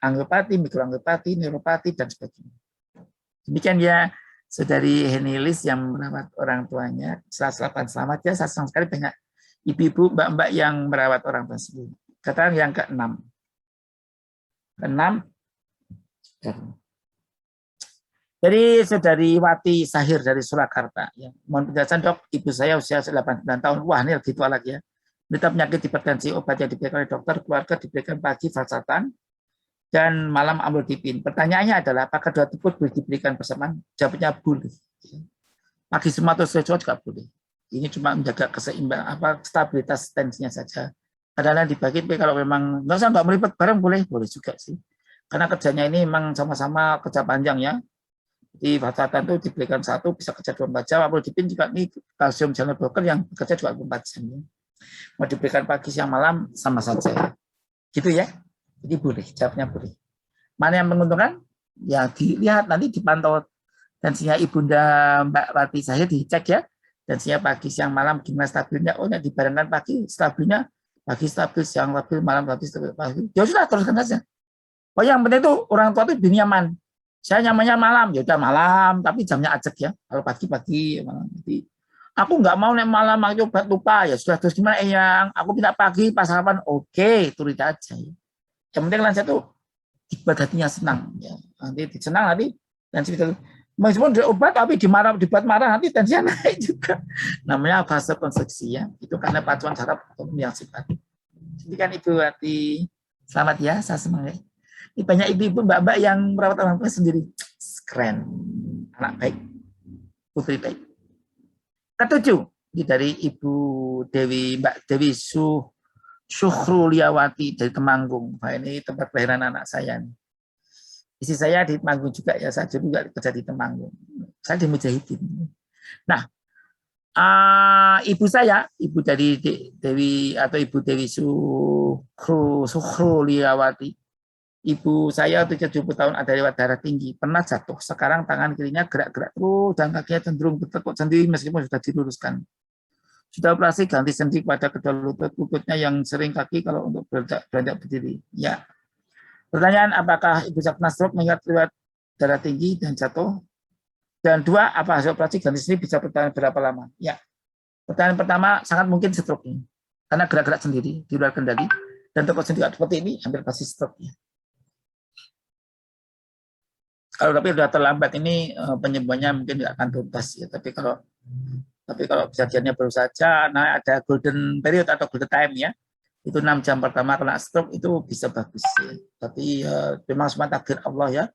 angiopati, mikroangiopati, neuropati dan sebagainya. Demikian ya, saudari Henilis yang merawat orang tuanya. Selamat ya, saya senang sekali banyak ibu-ibu, mbak-mbak yang merawat orang tua sendiri. Katakan yang ke-6. Jadi saudari Wati Sahir dari Surakarta. Ya. Mohon penjelasan dok, ibu saya usia 89 tahun. Wah ini lebih tua lagi ya. Menderita penyakit hipertensi, obat yang diberikan oleh dokter, keluarga diberikan pagi valsartan, dan malam amlodipin. Pertanyaannya adalah apakah dua tersebut boleh diberikan bersamaan? Jawabnya boleh. Pagi semua atau sore juga boleh. Ini cuma menjaga keseimbangan, stabilitas tensinya saja. Kadang-kadang dibagi, tapi kalau memang nggak melipet bareng boleh juga sih. Karena kerjanya ini memang sama-sama kerja panjang ya. Di valsartan itu diberikan satu bisa kerja 24 jam. Amlodipin juga ini kalsium channel blocker yang bekerja juga 24 jam. Ya. Mau diberikan pagi siang malam sama saja. Gitu ya. Jadi boleh, jawabnya boleh. Mana yang menguntungkan? Ya dilihat nanti dipantau tensinya ibunda Mbak Wati saya dicek ya. Tensinya pagi siang malam gimana stabilnya? Oh ya dibarengkan pagi stabilnya, pagi stabil, siang stabil, malam stabil, pagi. Ya sudah teruskan saja. Oh yang penting itu orang tua itu lebih nyaman. Saya nyamannya malam, ya udah malam, tapi jamnya ajak ya. Kalau pagi-pagi malam. Jadi Aku nggak mau nek malam aku obat lupa ya sudah terus gimana yang aku minta pagi pas sarapan oke turit aja ya. Yang penting lansia tuh dibuat hatinya senang ya. Nanti senang nanti dan seperti meskipun obat tapi dibuat marah nanti tensinya naik juga. Namanya fase konstruksi ya. Itu karena pacuan saraf yang sifat. Jadi kan Ibu Hati selamat ya, saya semangat. Ini banyak ibu-ibu mbak-mbak yang merawat orang tua sendiri. Keren. Anak baik. Putri baik. Ketujuh, ini dari Ibu Dewi, Mbak Dewi Suhruliawati dari Temanggung. Nah, ini tempat kelahiran anak saya. Istri saya di Temanggung juga ya, saya juga kerja di Temanggung. Saya di Mujahidin. Nah, ibu saya, ibu dari Dewi atau Ibu Dewi Suhruliawati. Ibu saya 70 tahun ada lewat darah tinggi, pernah jatuh. Sekarang tangan kirinya gerak-gerak terus dan kakinya cenderung bertekuk sendiri meskipun sudah diluruskan. Sudah operasi ganti sendi pada kedua lututnya yang sering kaki kalau untuk beranjak berdiri. Ya. Pertanyaan, apakah ibu saya pernah stroke mengingat lewat darah tinggi dan jatuh? Dan dua, apa hasil operasi ganti sendi bisa bertahan berapa lama? Ya. Pertanyaan pertama, sangat mungkin stroke ini. Karena gerak-gerak sendiri, di luar kendali, dan tekuk sendi seperti ini, hampir pasti stroke. Ya. Kalau tapi sudah terlambat ini penyembuhannya mungkin tidak akan tuntas ya. Tapi kalau kejadiannya baru saja, nah ada golden period atau golden time ya. Itu 6 jam pertama kena stroke itu bisa bagus ya. Tapi memang semua takdir Allah ya.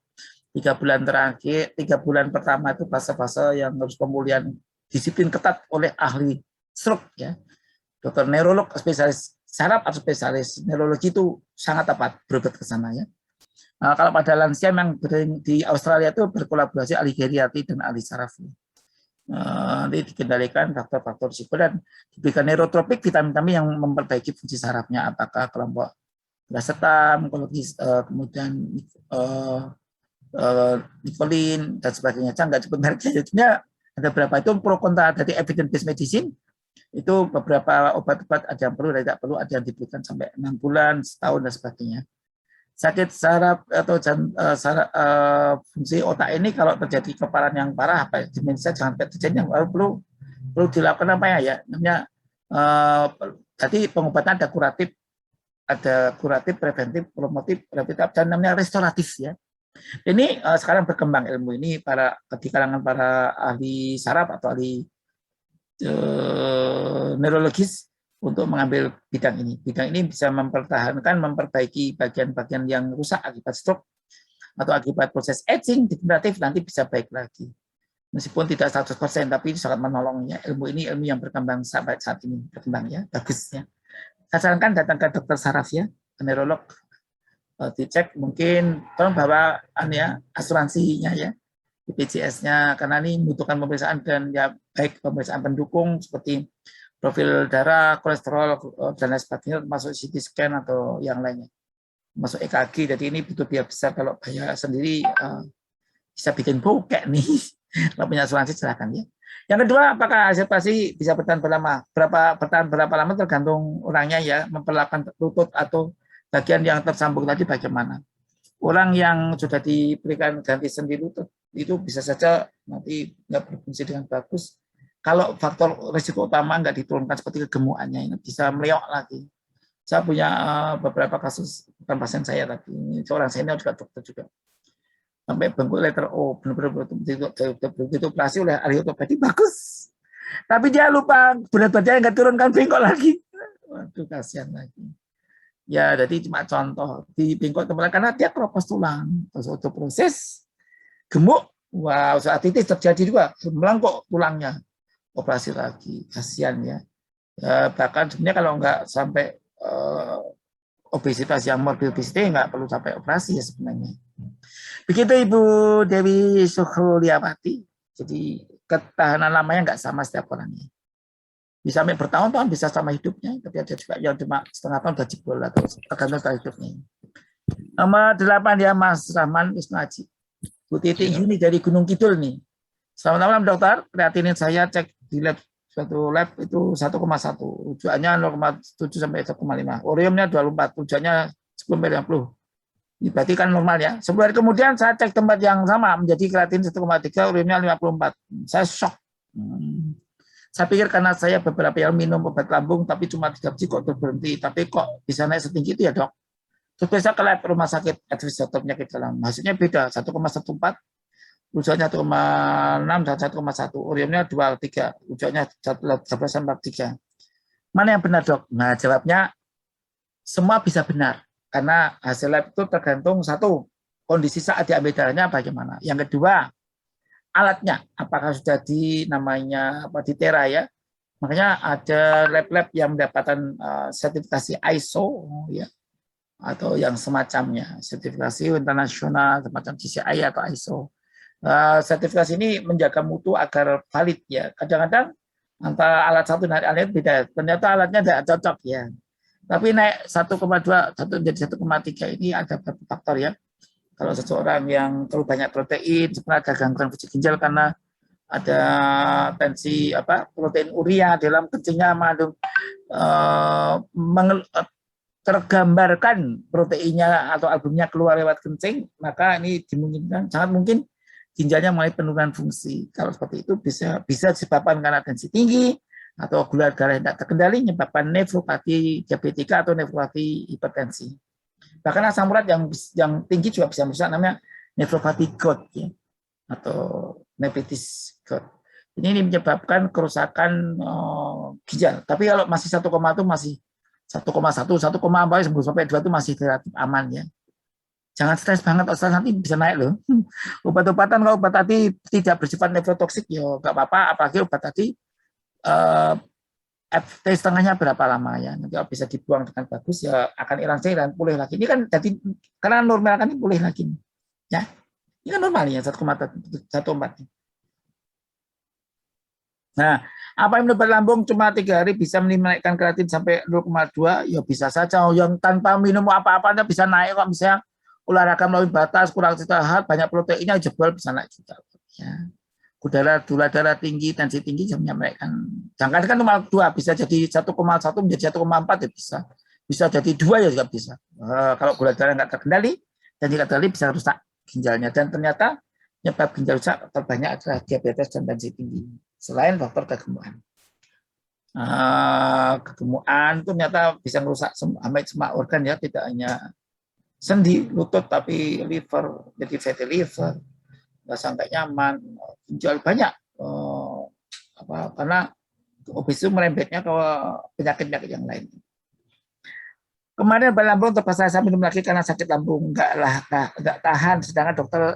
3 bulan terakhir, 3 bulan pertama itu fase-fase yang harus pemulihan disiplin ketat oleh ahli stroke ya. Dokter neurolog, spesialis saraf atau spesialis neurologi itu sangat tepat berobat ke sana ya. Nah, kalau pada lansia yang di Australia itu berkolaborasi ahli geriatri dan ahli saraf. Nanti dikendalikan faktor-faktor risiko dan diberikan neurotropik vitamin-vitamin yang memperbaiki fungsi sarafnya. Apakah kelompok racetam, kemudian nikolin dan sebagainya. Jangan sebut mereknya. Jadinya ada berapa itu pro kontra dari evidence based medicine. Itu beberapa obat-obat ada yang perlu, ada yang tidak perlu, ada yang diberikan sampai 6 bulan, setahun dan sebagainya. Sakit saraf atau fungsi otak ini kalau terjadi kepalan yang parah apa demensia jangan terjadi yang perlu dilakukan apa ya namanya tadi pengobatan ada kuratif, preventif, promotif, rehabilitatif dan namanya restoratif ya. Ini sekarang berkembang ilmu ini di kalangan para ahli saraf atau ahli neurologis untuk mengambil bidang ini. Bidang ini bisa memperbaiki bagian-bagian yang rusak akibat stroke atau akibat proses aging degeneratif nanti bisa baik lagi. Meskipun tidak 100%, tapi sangat menolongnya. Ilmu ini ilmu yang berkembang sampai saat ini berkembang ya, bagusnya. Saya sarankan datang ke dokter saraf ya, neurolog, dicek mungkin tolong bawa asuransinya ya, BPJS-nya karena ini membutuhkan pemeriksaan dan ya baik pemeriksaan pendukung seperti profil darah, kolesterol, dan lain sebagainya, termasuk CT scan atau yang lainnya. Masuk EKG, jadi ini butuh biaya besar. Kalau biaya sendiri bisa bikin bokek nih. Kalau punya asuransi silahkan ya. Yang kedua, apakah hasil operasi bisa bertahan berapa lama? Bertahan berapa lama tergantung orangnya ya, memperlakukan lutut atau bagian yang tersambung tadi bagaimana. Orang yang sudah diberikan ganti sendi lutut, itu bisa saja nanti nggak berfungsi dengan bagus. Kalau faktor risiko utama nggak diturunkan seperti kegemukannya ini bisa meleok lagi. Saya punya beberapa kasus, bukan pasien saya tapi ini seorang senior juga dokter juga. Sampai bengkok letter O, benar-benar begitu operasi oleh ahli ortopedi bagus. Tapi dia lupa berat badannya nggak turunkan bengkok lagi. Waduh kasihan lagi. Ya jadi cuma contoh di bengkok teman karena dia keropos tulang. Terus untuk proses gemuk, wow, saat itu terjadi juga melengkok tulangnya. Operasi lagi, kasihan ya. Bahkan sebenarnya kalau nggak sampai obesitas yang morbid obesity nggak perlu sampai operasi ya sebenarnya. Begitu Ibu Dewi Suhruliawati. Jadi ketahanan lamanya nggak sama setiap orangnya. Bisa sampai bertahun-tahun, bisa sama hidupnya, tapi ada juga yang cuma setengah tahun udah jebol atau tergantung dari hidupnya. Nomor 8 ya Mas Rahman Wisnu Aji. Bu Titi ini dari Gunung Kidul nih. Selamat malam dokter, kreatinin saya cek di lab suatu lab itu 1,1, rujukannya 0,7 sampai 1,5, ureumnya 24, rujukannya 10-50. Ini berarti kan normal ya. Sebulan kemudian saya cek tempat yang sama menjadi kreatin 1,3, ureumnya 54. Saya shock. Saya pikir karena saya beberapa yang minum obat lambung, tapi cuma 3 biji kok berhenti, tapi kok bisa naik setinggi itu ya dok. Terus biasa ke lab rumah sakit administrator penyakit dalam, hasilnya beda, 1,14, ujiannya 1,6 dan 1,1, uriumnya 2,3, ujiannya 11,43. Mana yang benar dok? Nah jawabnya semua bisa benar, karena hasil lab itu tergantung satu, kondisi saat diambil darahnya bagaimana. Yang kedua, alatnya apakah sudah di namanya apa di Tera ya, makanya ada lab-lab yang mendapatkan sertifikasi ISO ya, atau yang semacamnya, sertifikasi internasional semacam GCI atau ISO. Sertifikasi ini menjaga mutu agar valid ya. Kadang-kadang antara alat satu dan alat beda, ternyata alatnya tidak cocok ya, tapi naik 1,2 menjadi 1,3 ini ada beberapa faktor ya. Kalau seseorang yang terlalu banyak protein, sebenarnya ada gangguan fungsi ginjal karena ada tensi protein urea dalam kencingnya mengandung tergambarkan proteinnya atau albumnya keluar lewat kencing, maka ini dimungkinkan sangat mungkin ginjalnya mulai penurunan fungsi. Kalau seperti itu bisa disebabkan karena tensi tinggi atau gula darah yang tidak terkendali, menyebabkan nefropati diabetika atau nefropati hipertensi. Bahkan asam urat yang tinggi juga bisa merusak, namanya nefropati Gout ya, atau nephritis Gout. Ini menyebabkan kerusakan ginjal. Tapi kalau masih 1, itu masih 1,1, 1,4 sampai 2 itu masih relatif aman ya. Jangan stres banget, Ustaz, nanti bisa naik loh. Obat-obatan kalau obat tadi tidak bersifat nefrotoksik ya nggak apa-apa, apalagi obat tadi FT setengahnya berapa lama ya, nanti kalau bisa dibuang dengan bagus ya akan hilang cairan, pulih lagi. Ini kan jadi karena normal kan ini pulih lagi ya, ini kan normal ya 1,14. Nah, apa yang obat lambung cuma 3 hari bisa menaikkan kreatin sampai 0,2 ya bisa saja. Yang tanpa minum apa-apa bisa naik kok, misalnya olahraga melalui batas, kurang istirahat, banyak proteinnya jebol bisa naik juga ya. Gula darah tinggi, tensi tinggi bisa menaikkan. Jangan kan 0,2 bisa jadi 1,1 menjadi 1,4 ya bisa. Bisa jadi 2 ya juga bisa. Kalau gula darah nggak terkendali dan tidak terkendali bisa rusak ginjalnya. Dan ternyata penyebab ginjal rusak terbanyak adalah diabetes dan tensi tinggi. Selain faktor kegemukan. Kegemukan itu ternyata bisa merusak semua organ ya, tidak hanya sendi, lutut, tapi liver, jadi fatty liver, nggak sampai nyaman, ginjal banyak, karena obesitas merembetnya ke penyakit-penyakit yang lain. Kemarin obat lambung terpaksa saya minum lagi karena sakit lambung, nggak tahan, sedangkan dokter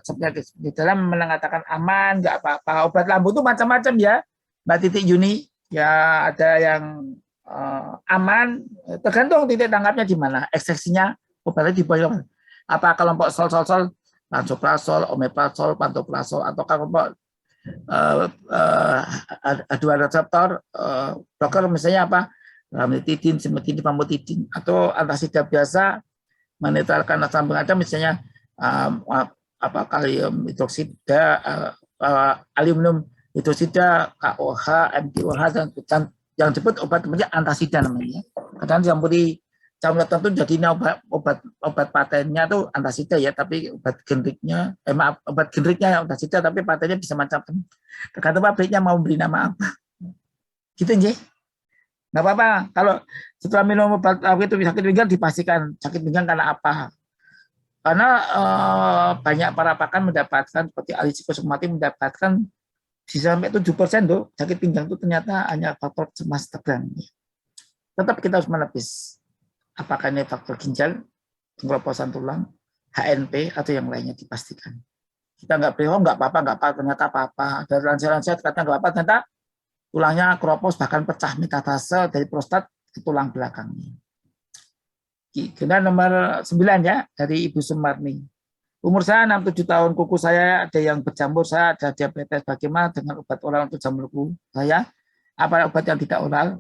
di dalam mengatakan aman, nggak apa-apa. Obat lambung itu macam-macam ya, Mbak Titik Yuni, ya ada yang aman, tergantung titik tangkapnya di mana, ekseksinya obatnya di bawah apa kelompok sol, lansoprazol, omeprazol, pantoprazol, atau kelompok dua reseptor blocker misalnya apa, ranitidin, simetidin, famotidin, atau antasida biasa menetralkan asam pengadam misalnya kalium hidroksida, aluminium hidroksida, KOH, MDOH, dan yang disebut obat-obatnya antasida namanya. Kadang dicampuri campuran tertentu jadi obat patennya tuh antasida ya, tapi obat generiknya obat generiknya antasida, tapi patennya bisa macam-macam. Tergantung pabriknya mau beri nama apa. Gitu nggih. Nggak apa-apa kalau setelah minum obat itu sakit pinggang dipastikan sakit pinggang karena apa. Karena banyak para pakar mendapatkan seperti ahli psikosomati mendapatkan bisa sampai 7% tuh sakit pinggang itu ternyata hanya faktor cemas tegang. Tetap kita harus menepis. Apakah ini faktor ginjal, pengroplosan tulang, HNP, atau yang lainnya dipastikan. Kita nggak boleh, nggak apa-apa, ternyata apa-apa. Dari lansia-lansia ternyata nggak apa-apa, ternyata tulangnya keropos, bahkan pecah metastase dari prostat ke tulang belakangnya. Kemudian nomor 9 ya, dari Ibu Sumarni. Umur saya 67 tahun, kuku saya ada yang berjamur, saya ada diabetes, bagaimana dengan obat oral untuk jamur kuku saya? Apa obat yang tidak oral?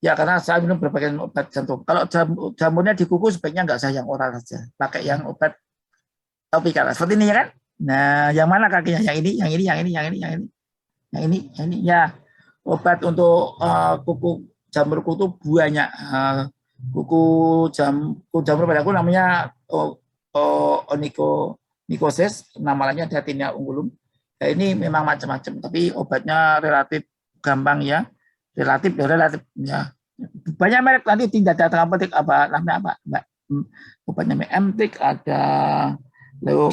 Ya karena saya minum berbagai obat jantung. Kalau jamurnya di kuku sebaiknya nggak usah yang oral saja, pakai yang obat topikal seperti ini ya kan. Nah, yang mana kakinya? Yang ini. Ya. Obat untuk kuku jamur kuku itu banyak. Kuku jamur pada kuku namanya onychomycosis, nama lainnya Datinea ungulum. Nah, ini memang macam-macam, tapi obatnya relatif gampang ya, relatif ya. Banyak merek nanti tidak ada apotek apa namanya apa Mbak, obatnya Emtik, ada Lego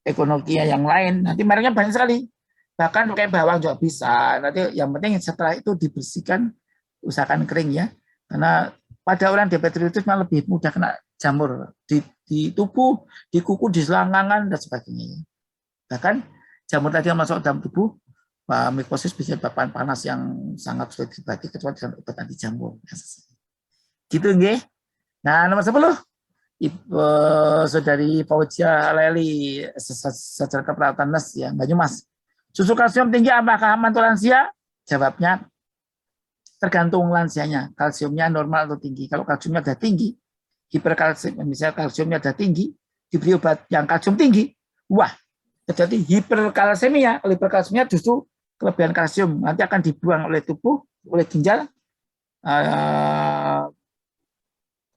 Ekonokia yang lain, nanti mereknya banyak sekali, bahkan pakai bawang juga bisa. Nanti yang penting setelah itu dibersihkan, usahakan kering ya, karena pada orang diabetes malah lebih mudah kena jamur di tubuh, di kuku, di selangkangan dan sebagainya. Bahkan jamur tadi yang masuk dalam tubuh, mikosis bisa menyebabkan panas yang sangat sulit dibagi kecuali dengan obat anti jamur. Gitu nggih. Nah, nomor 10, Ibu Saudari Fauzia Leli, secara keperawatan NES ya, Banyumas. Susu kalsium tinggi apakah aman untuk lansia? Jawabnya tergantung lansianya. Kalsiumnya normal atau tinggi. Kalau kalsiumnya sudah tinggi, hiperkalsium, misalnya kalsiumnya sudah tinggi, diberi obat yang kalsium tinggi, wah, terjadi hiperkalsemia. Hiperkalsemia justru kelebihan kalsium, nanti akan dibuang oleh tubuh, oleh ginjal,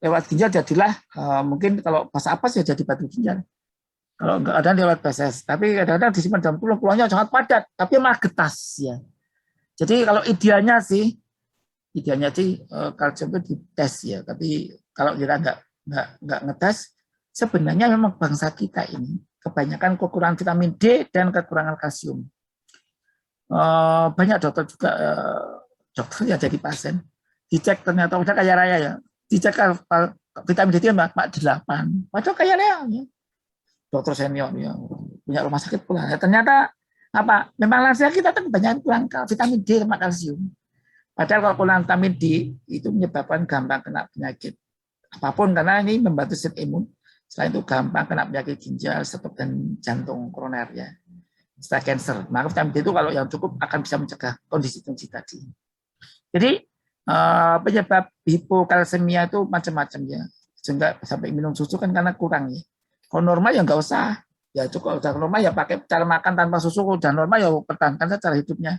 lewat ginjal jadilah mungkin kalau pas apes ya jadi batu ginjal. Kalau enggak ada lewat feses, tapi kadang-kadang disimpan dalam tulang, tulangnya sangat padat, tapi malah getas ya. Jadi kalau idealnya sih kalsium itu dites ya, tapi kalau kita nggak ngetes, sebenarnya memang bangsa kita ini kebanyakan kekurangan vitamin D dan kekurangan kalsium. Banyak dokter juga dokter ya jadi pasien dicek ternyata udah kaya raya ya, dicek vitamin D mak 8, padahal kaya raya ya. Dokter senior ya, punya rumah sakit pula. Ya, ternyata apa? Memang lansia kita kan banyak kurang vitamin D sama kalsium. Padahal kalau kurang vitamin D itu menyebabkan gampang kena penyakit apapun, karena ini membantu sistem imun. Selain itu gampang kena penyakit ginjal, stroke dan jantung koroner ya. Setelah cancer. Maka vitamin D itu kalau yang cukup akan bisa mencegah kondisi-kondisi tadi. Jadi penyebab hipokalsemia itu macam-macam ya. Sehingga sampai minum susu kan karena kurang ya. Kalau normal ya nggak usah. Ya cukup udah normal ya pakai cara makan tanpa susu, udah normal ya pertahankan saja cara hidupnya.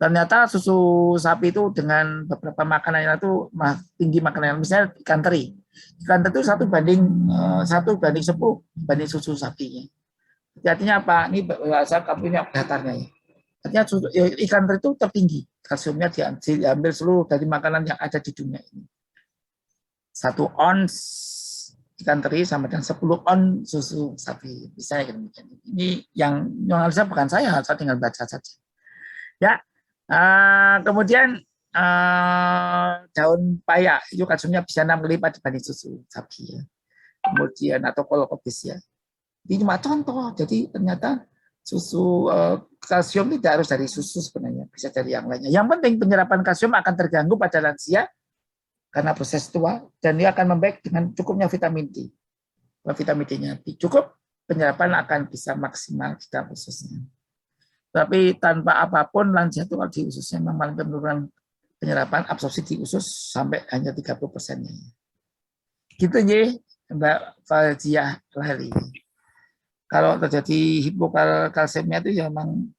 Ternyata susu sapi itu dengan beberapa makanan itu tinggi makanan, misalnya ikan teri. Ikan teri itu 1:10 banding susu sapinya. Artinya apa? Ini bahasa punya datarnya ya. Artinya ikan teri itu tertinggi kalsiumnya, diambil seluruh dari makanan yang ada di dunia ini. 1 ons ikan teri sama dengan 10 on susu sapi. Bisa ya demikian. Ini yang analisa bukan saya tinggal baca saja. Ya, kemudian daun paya itu kalsiumnya bisa 6 kali lipat dibanding susu sapi ya. Kemudian atau kolokopis ya. Ini cuma contoh. Jadi ternyata susu kalsium tidak harus dari susu sebenarnya, bisa dari yang lainnya. Yang penting penyerapan kalsium akan terganggu pada lansia karena proses tua, dan dia akan membaik dengan cukupnya vitamin D. Kalau vitamin D-nya cukup, penyerapan akan bisa maksimal di dalam ususnya. Tapi tanpa apapun, lansia itu kalau di ususnya memang penurunan penyerapan absorpsi di usus sampai hanya 30%. Gitu ya, Mbak Fauzia Leli. Kalau terjadi hipokalsemia itu ya memang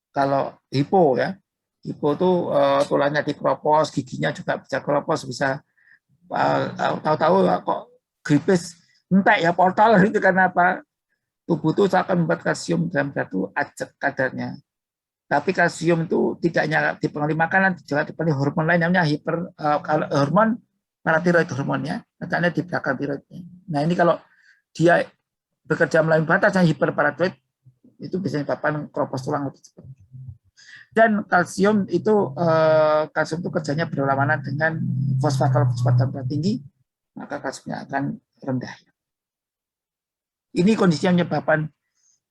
kalau hipo ya, hipo itu tulangnya dikeropos, giginya juga bisa keropos, bisa tahu-tahu kok gripis entek ya portal itu karena apa? Tubuh itu akan membuat kalsium dalam batu acak kadarnya. Tapi kalsium itu tidak hanya dipengaruhi makanan, juga dipengaruhi hormon lain namanya hormon paratiroid hormonnya, letaknya di belakang tiroidnya. Nah ini kalau dia bekerja melalui batas yang hiperparatiroid, itu bisa menyebabkan keropos tulang lebih cepat. Dan kalsium itu kerjanya berlawanan dengan fosfat. Kalau fosfat dalam tinggi, maka kalsiumnya akan rendah. Ini kondisi yang menyebabkan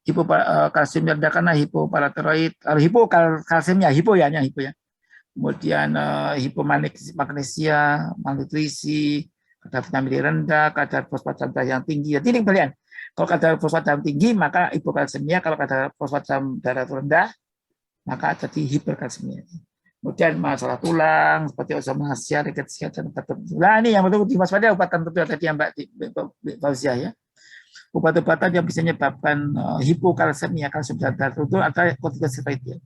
hipokalsium rendah karena hipoparatiroid. Kalau hipokalsiumnya hipo ya. Kemudian hipomagnesia, malnutrisi, kadar vitamin D rendah, kadar fosfat dalam yang tinggi. Jadi ini kalian. Kalau kadar fosfat dalam tinggi, maka hipokalsemia. Kalau kadar fosfat dalam darah rendah, maka jadi hiperkalsemia. Kemudian masalah tulang, seperti osteomasia, riketsia, dan nah ini yang betul diwaspadai obat tertentu tadi yang Mbak Fauzia ya. Obat-obatan yang bisa menyebabkan hipokalsemia, kalsium darah itu adalah kortikosteroid ya.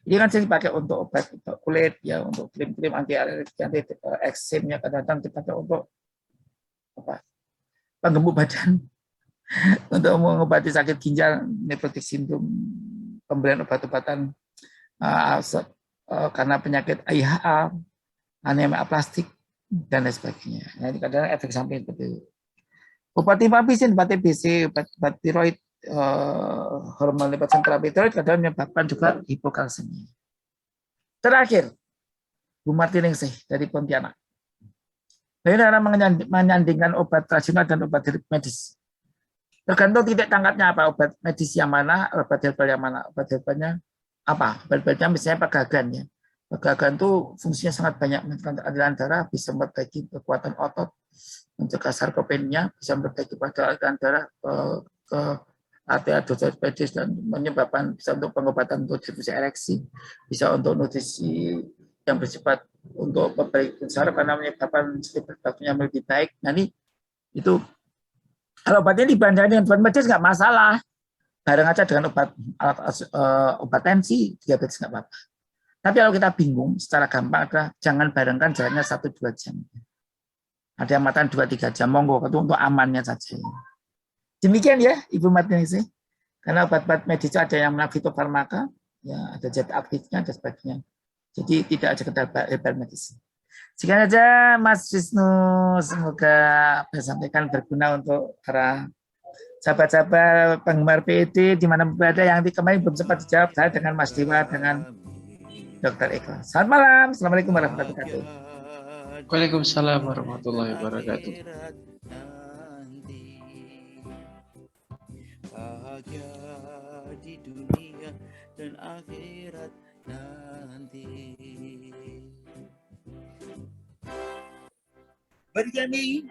Ini kan sering dipakai untuk obat untuk kulit ya, untuk krim-krim anti alergi, anti eksim ya, kadang-kadang dipakai untuk apa? Penggemuk badan untuk mengobati sakit ginjal, nephrotic syndrome, pemberian obat-obatan karena penyakit IHA, anemia aplastik, dan lain sebagainya. Nah, ini kadang efek samping seperti itu. Obat rifampicin, obat TBC, obat tiroid, hormon limpat sentral tiroid kadang menyebabkan juga hipokalsemia. Terakhir, Bu Martiningsih dari Pontianak. Bagaimana menyandingkan obat tradisional dan obat medis? Tergantung titik tangkapnya apa, obat medis yang mana, obat herbal yang mana. Obat herbalnya apa? Obat herbalnya misalnya pegagan ya. Pegagan itu fungsinya sangat banyak, meningkatkan aliran darah, bisa memperbaiki kekuatan otot, mencegah sarkopenia, bisa memperbaiki pada aliran darah ke arteriodosis dan menyebabkan bisa untuk pengobatan untuk distribusi ereksi, bisa untuk nutrisi yang bersifat untuk memperbaiki saraf karena menyebabkan sistem berbakunya lebih baik. Nah ini itu kalau obatnya dibandingkan dengan obat medis nggak masalah, bareng aja dengan obat tensi, diabetes nggak apa-apa. Tapi kalau kita bingung, secara gampang adalah jangan barengkan jaraknya 1-2 jam. Ada yang makan 2-3 jam, monggo itu untuk amannya saja. Demikian ya, Ibu Martiningsih. Karena obat-obat medis ada yang fitofarmaka, ya ada zat aktifnya dan sebagainya. Jadi tidak sekedar herbal medis. Sekian aja Mas Wisnu, semoga bisa sampaikan berguna untuk para sahabat-sahabat penggemar PED di mana berada yang kemarin belum sempat dijawab saya dengan Mas Dewa dengan Dr. Eko. Selamat malam, assalamualaikum warahmatullahi wabarakatuh. Waalaikumsalam warahmatullahi wabarakatuh. Bahagia di dunia dan akhirat nanti. Bagi kami